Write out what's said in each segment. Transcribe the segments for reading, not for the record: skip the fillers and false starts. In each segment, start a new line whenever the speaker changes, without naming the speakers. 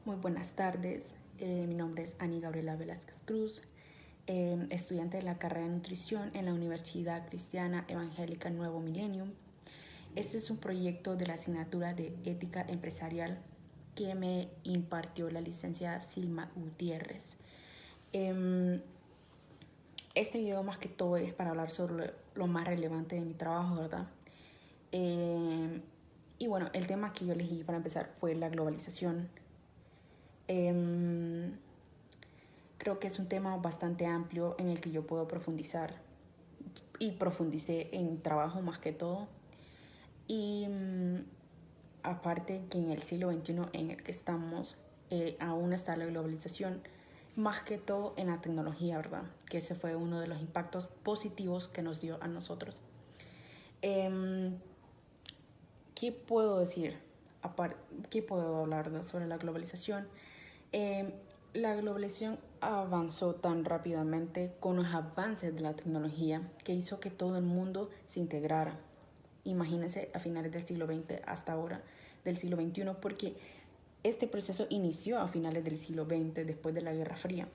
Muy buenas tardes, mi nombre es Ani Gabriela Velázquez Cruz, estudiante de la carrera de nutrición en la Universidad Cristiana Evangélica Nuevo Millennium. Este es un proyecto de la asignatura de Ética Empresarial que me impartió la licenciada Silma Gutiérrez. Este video más que todo es para hablar sobre lo más relevante de mi trabajo, ¿verdad? Y bueno, el tema que yo elegí para empezar fue la globalización. Creo que es un tema bastante amplio en el que yo puedo profundizar y profundicé en trabajo más que todo. Y aparte que en el siglo XXI en el que estamos, aún está la globalización, más que todo en la tecnología, ¿verdad? Que ese fue uno de los impactos positivos que nos dio a nosotros. ¿Qué puedo decir? ¿Qué puedo hablar sobre la globalización? La globalización avanzó tan rápidamente con los avances de la tecnología que hizo que todo el mundo se integrara. Imagínense a finales del siglo XX hasta ahora, del siglo XXI, porque este proceso inició a finales del siglo XX, después de la Guerra Fría.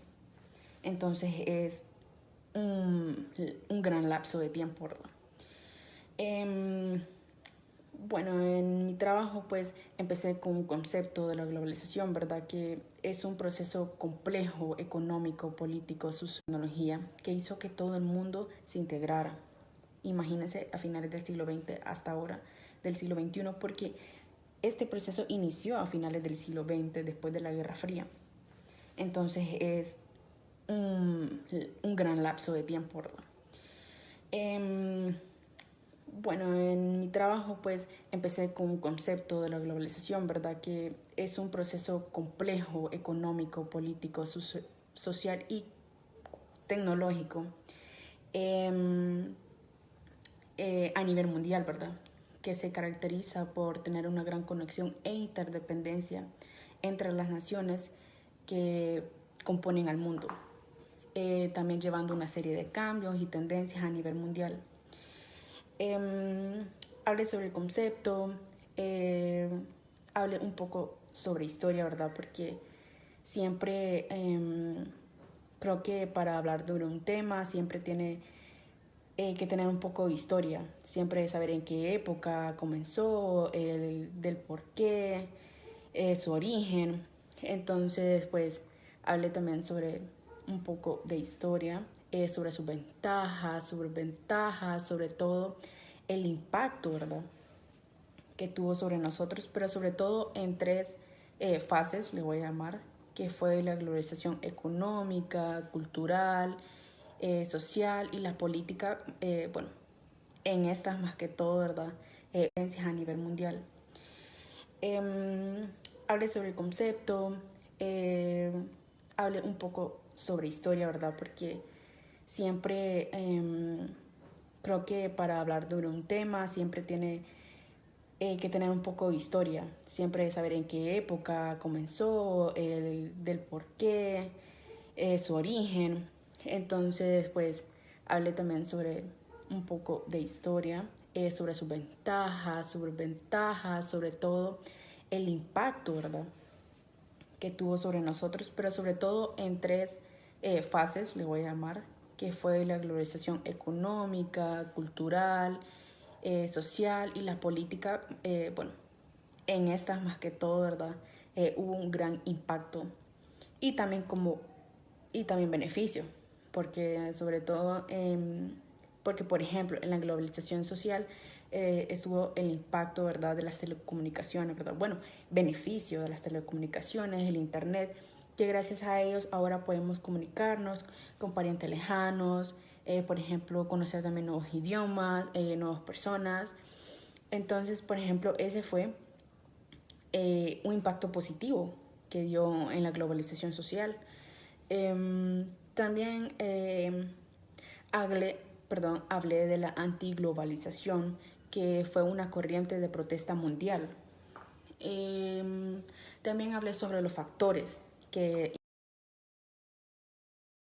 Entonces es un gran lapso de tiempo, ¿verdad? Bueno, en mi trabajo pues empecé con un concepto de la globalización, ¿verdad? Que es un proceso complejo, económico, político, su tecnología, que hizo que todo el mundo se integrara. Imagínense a finales del siglo XX hasta ahora, del siglo XXI, porque este proceso inició a finales del siglo XX, después de la Guerra Fría. Entonces es un gran lapso de tiempo, ¿verdad? Bueno, en mi trabajo pues empecé con un concepto de la globalización, ¿verdad? Que es un proceso complejo, económico, político, social y tecnológico a nivel mundial, ¿verdad? Que se caracteriza por tener una gran conexión e interdependencia entre las naciones que componen al mundo, también llevando una serie de cambios y tendencias a nivel mundial. Hablé sobre el concepto, hablé un poco sobre historia, ¿verdad? Porque siempre creo que para hablar de un tema siempre tiene que tener un poco de historia, siempre saber en qué época comenzó, del por qué, su origen. Entonces, pues, hablé también sobre un poco de historia, sobre sus ventajas, sobre todo el impacto, ¿verdad? Que tuvo sobre nosotros, pero sobre todo en tres fases, le voy a llamar, que fue la globalización económica, cultural, social y la política, bueno, en estas más que todo, ¿verdad? A nivel mundial. Hablé sobre el concepto, hablé un poco sobre historia, ¿verdad? Porque siempre creo que para hablar de un tema siempre tiene que tener un poco de historia, siempre saber en qué época comenzó, del por qué, su origen. Entonces, pues, hablé también sobre un poco de historia, sobre sus ventajas, sobre todo el impacto, ¿verdad? Que tuvo sobre nosotros, pero sobre todo en tres fases, le voy a llamar, que fue la globalización económica, cultural, social y la política, bueno, en estas más que todo, ¿verdad? Hubo un gran impacto y también y también beneficio, porque sobre todo, porque por ejemplo en la globalización social estuvo el impacto, ¿verdad? De las telecomunicaciones, ¿verdad? Bueno, beneficio de las telecomunicaciones, el internet, que gracias a ellos ahora podemos comunicarnos con parientes lejanos, por ejemplo, conocer también nuevos idiomas, nuevas personas. Entonces, por ejemplo, ese fue un impacto positivo que dio en la globalización social. También hablé de la antiglobalización, que fue una corriente de protesta mundial. También hablé sobre los factores que